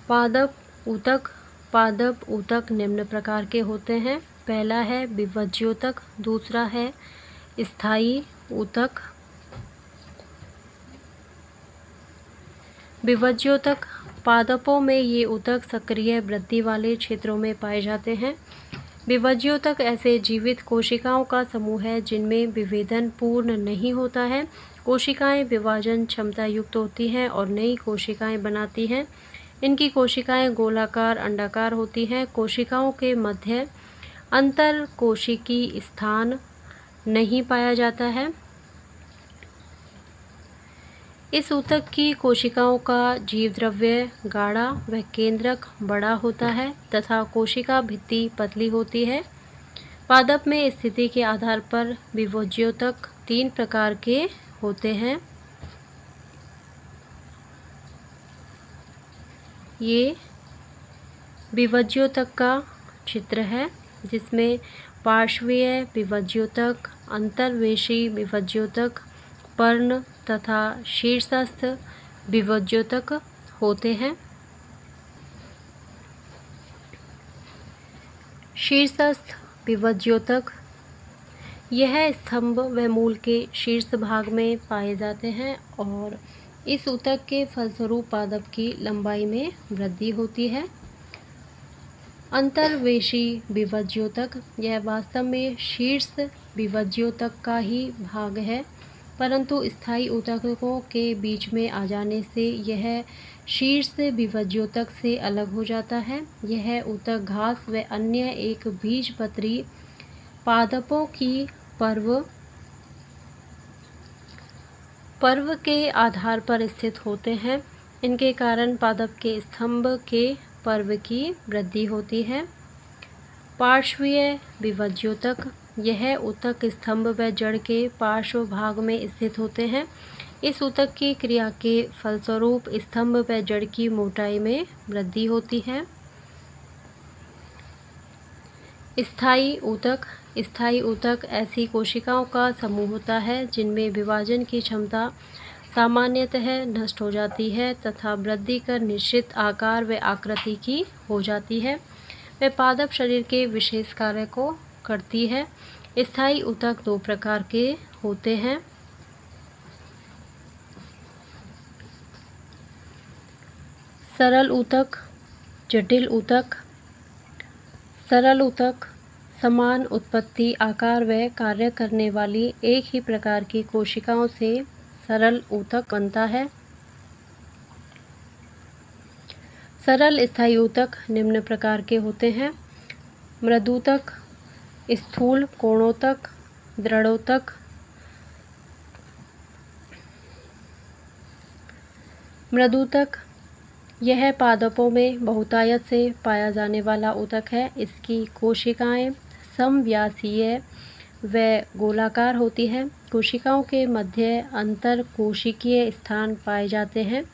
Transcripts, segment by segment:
पादप ऊतक। पादप ऊतक निम्न प्रकार के होते हैं। पहला है विभज्योतक, दूसरा है स्थायी ऊतक। विभज्योतक पादपों में ये ऊतक सक्रिय वृद्धि वाले क्षेत्रों में पाए जाते हैं। विभज्योतक ऐसे जीवित कोशिकाओं का समूह है जिनमें विभेदन पूर्ण नहीं होता है। कोशिकाएं विभाजन क्षमता युक्त होती हैं और नई कोशिकाएं बनाती हैं। इनकी कोशिकाएं गोलाकार अंडाकार होती हैं। कोशिकाओं के मध्य अंतर कोशिकी स्थान नहीं पाया जाता है। इस ऊतक की कोशिकाओं का जीवद्रव्य गाढ़ा व केंद्रक बड़ा होता है तथा कोशिका भित्ति पतली होती है। पादप में स्थिति के आधार पर विभज्योतक 3 प्रकार के होते हैं। ये विभज्योतक का चित्र है जिसमें पार्श्वीय विभज्योतक, अंतर्वेशी विभज्योतक, पर्ण तथा शीर्षस्थ विभज्योतक होते हैं। शीर्षस्थ विभज्योतक यह स्तंभ व मूल के शीर्ष भाग में पाए जाते हैं और इस ऊतक के फलस्वरूप पादप की लंबाई में वृद्धि होती है। अंतर्वेशी विभज्योतक यह वास्तव में शीर्ष विभज्योतक का ही भाग है, परंतु स्थायी ऊतकों के बीच में आ जाने से यह शीर्ष विभज्योतक से अलग हो जाता है। यह ऊतक घास व अन्य एक बीजपत्री पादपों की पर्व के आधार पर स्थित होते हैं। इनके कारण पादप के स्तंभ के पर्व की वृद्धि होती है। पार्श्वीय विभज्योतक यह ऊतक स्तंभ व जड़ के पार्श्व भाग में स्थित होते हैं। इस ऊतक की क्रिया के फलस्वरूप स्तंभ व जड़ की मोटाई में वृद्धि होती है। स्थायी ऊतक। स्थायी ऊतक ऐसी कोशिकाओं का समूह होता है जिनमें विभाजन की क्षमता सामान्यतः नष्ट हो जाती है तथा वृद्धि कर निश्चित आकार व आकृति की हो जाती है। वह पादप शरीर के विशेष कार्य को करती है। स्थायी ऊतक 2 प्रकार के होते हैं। सरल ऊतक, जटिल ऊतक। सरल ऊतक समान उत्पत्ति, आकार व कार्य करने वाली एक ही प्रकार की कोशिकाओं से सरल ऊतक बनता है। सरल स्थायी ऊतक निम्न प्रकार के होते हैं। मृदूतक, स्थूल कोणोतक, दृढ़ोतक। मृदूतक यह पादपों में बहुतायत से पाया जाने वाला ऊतक है। इसकी कोशिकाएं समव्यासीय व गोलाकार होती हैं। कोशिकाओं के मध्य अंतर कोशिकीय स्थान पाए जाते हैं।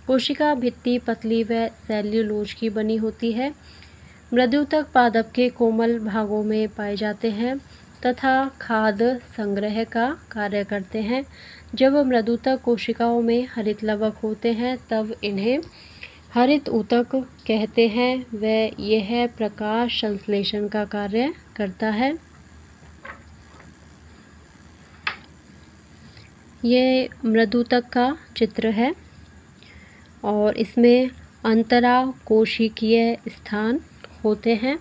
कोशिका भित्ति पतली व सेल्यूलोज की बनी होती है। मृदूतक पादप के कोमल भागों में पाए जाते हैं तथा खाद्य संग्रह का कार्य करते हैं। जब मृदूतक कोशिकाओं में हरित लवक होते हैं तब इन्हें हरित ऊतक कहते हैं व यह प्रकाश संश्लेषण का कार्य करता है। ये मृदूतक का चित्र है और इसमें अंतरा कोशिकीय स्थान होते हैं।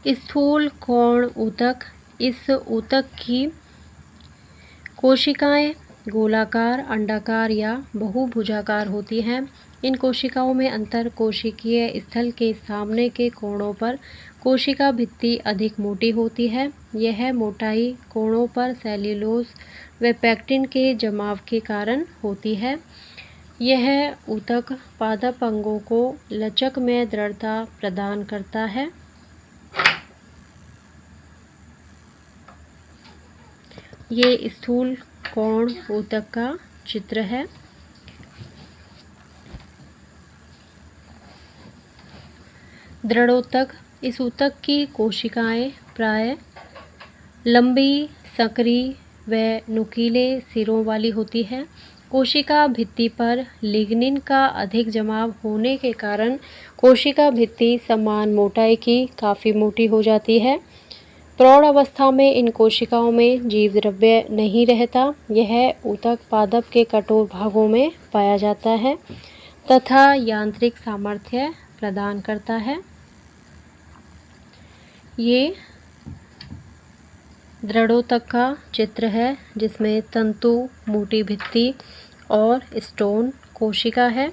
स्थूल कोण ऊतक। इस ऊतक की कोशिकाएं गोलाकार, अंडाकार या बहुभुजाकार होती हैं। इन कोशिकाओं में अंतर कोशिकीय स्थल के सामने के कोणों पर कोशिका भित्ति अधिक मोटी होती है। यह मोटाई कोणों पर सेल्यूलोज व पेक्टिन के जमाव के कारण होती है। यह ऊतक पादप अंगों को लचक में दृढ़ता प्रदान करता है। ये स्थूल कोण ऊतक का चित्र है। दृढ़ोतक, इस ऊतक की कोशिकाएं प्राय लंबी, संकरी व नुकीले सिरों वाली होती है। कोशिका भित्ति पर लिग्निन का अधिक जमाव होने के कारण कोशिका भित्ति समान मोटाई की काफ़ी मोटी हो जाती है। प्रौढ़ अवस्था में इन कोशिकाओं में जीव द्रव्य नहीं रहता। यह ऊतक पादप के कठोर भागों में पाया जाता है तथा यांत्रिक सामर्थ्य प्रदान करता है। ये दृढ़ोतक का चित्र है जिसमें तंतु, मोटी भित्ति और स्टोन कोशिका है।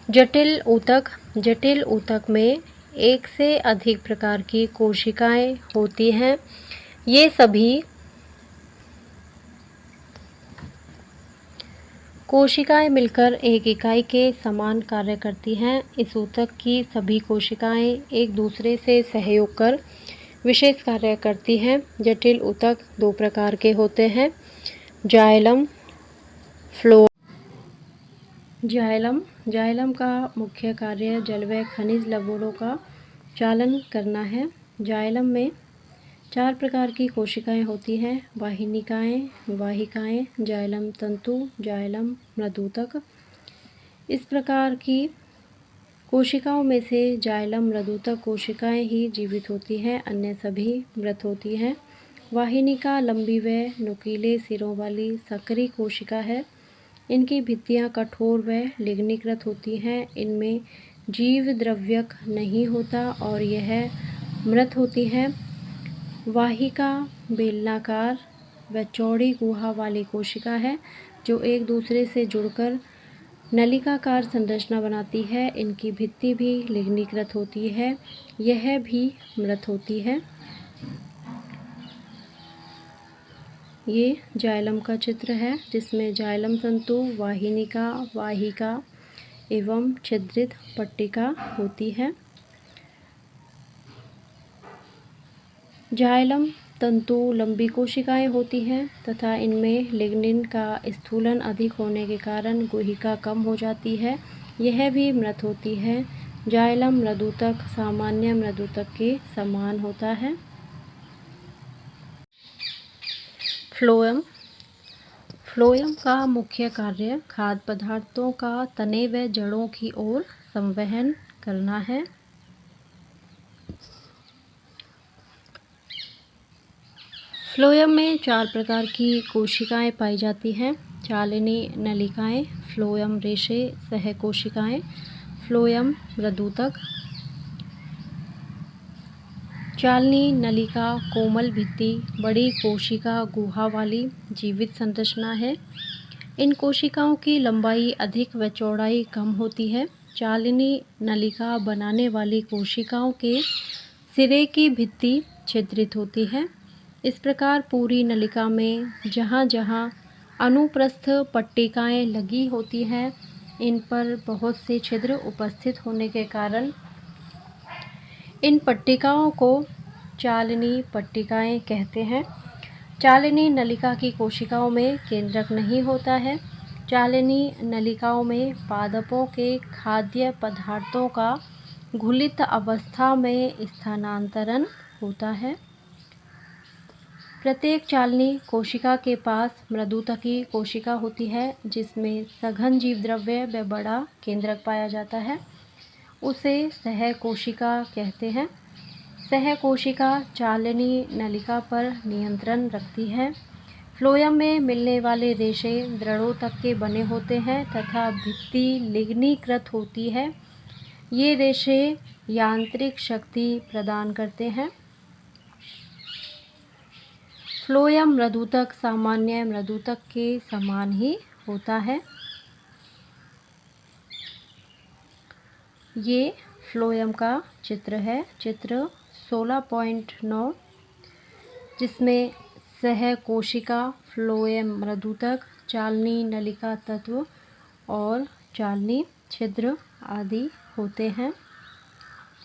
जटिल ऊतक में एक से अधिक प्रकार की कोशिकाएं होती हैं। ये सभी कोशिकाएं मिलकर एक इकाई के समान कार्य करती हैं। इस ऊतक की सभी कोशिकाएं एक दूसरे से सहयोग कर विशेष कार्य करती हैं। जटिल ऊतक दो प्रकार के होते हैं, जाइलम, फ्लोएम। जाइलम का मुख्य कार्य जल व खनिज लवणों का चालन करना है। जाइलम में 4 प्रकार की कोशिकाएं होती हैं, वाहिकाएं, जाइलम तंतु, जाइलम मृदूतक। इस प्रकार की कोशिकाओं में से जाइलम मृदूतक कोशिकाएं ही जीवित होती हैं, अन्य सभी मृत होती हैं। वाहिनिका लंबी व नुकीले सिरों वाली संकरी कोशिका है। इनकी भित्तियां कठोर व लिग्नीकृत होती हैं। इनमें जीव द्रव्यक नहीं होता और यह मृत होती है। वाहिका बेलनाकार व चौड़ी गुहा वाली कोशिका है जो एक दूसरे से जुड़कर नलिकाकार संरचना बनाती है। इनकी भित्ति भी लिग्नीकृत होती है, यह भी मृत होती है। ये जाइलम का चित्र है जिसमें जाइलम तंतु, वाहिनिका, वाहिका एवं छिद्रित पट्टिका होती है। जाइलम तंतु लंबी कोशिकाएं होती हैं तथा इनमें लिग्निन का स्थूलन अधिक होने के कारण गुहिका कम हो जाती है, यह भी मृत होती है। जाइलम मृदूतक सामान्य मृदूतक के समान होता है। फ्लोएम का मुख्य कार्य खाद्य पदार्थों का तने व जड़ों की ओर संवहन करना है। फ्लोएम में 4 प्रकार की कोशिकाएं पाई जाती हैं, चालिनी नलिकाएं, फ्लोएम रेशे सहकोशिकाएं, फ्लोएम मृदूतक। चालनी नलिका कोमल भित्ति, बड़ी कोशिका गुहा वाली जीवित संरचना है। इन कोशिकाओं की लंबाई अधिक व चौड़ाई कम होती है। चालिनी नलिका बनाने वाली कोशिकाओं के सिरे की भित्ति छिद्रित होती है। इस प्रकार पूरी नलिका में जहाँ जहाँ अनुप्रस्थ पट्टिकाएं लगी होती हैं, इन पर बहुत से छिद्र उपस्थित होने के कारण इन पट्टिकाओं को चालिनी पट्टिकाएं कहते हैं। चालिनी नलिका की कोशिकाओं में केंद्रक नहीं होता है। चालिनी नलिकाओं में पादपों के खाद्य पदार्थों का घुलित अवस्था में स्थानांतरण होता है। प्रत्येक चालनी कोशिका के पास मृदूतकी कोशिका होती है जिसमें सघन जीव द्रव्य व बड़ा केंद्रक पाया जाता है, उसे सहकोशिका कहते हैं। सहकोशिका चालिनी नलिका पर नियंत्रण रखती है। फ्लोएम में मिलने वाले रेशे दृढ़ोतक के बने होते हैं तथा भित्ति लिग्नीकृत होती है। ये रेशे यांत्रिक शक्ति प्रदान करते हैं। फ्लोएम मृदूतक सामान्य मृदूतक के समान ही होता है। ये फ्लोएम का चित्र है, चित्र 16.9, जिसमें सहकोशिका, फ्लोएम मृदूतक, चालनी नलिका तत्व और चालनी छिद्र आदि होते हैं।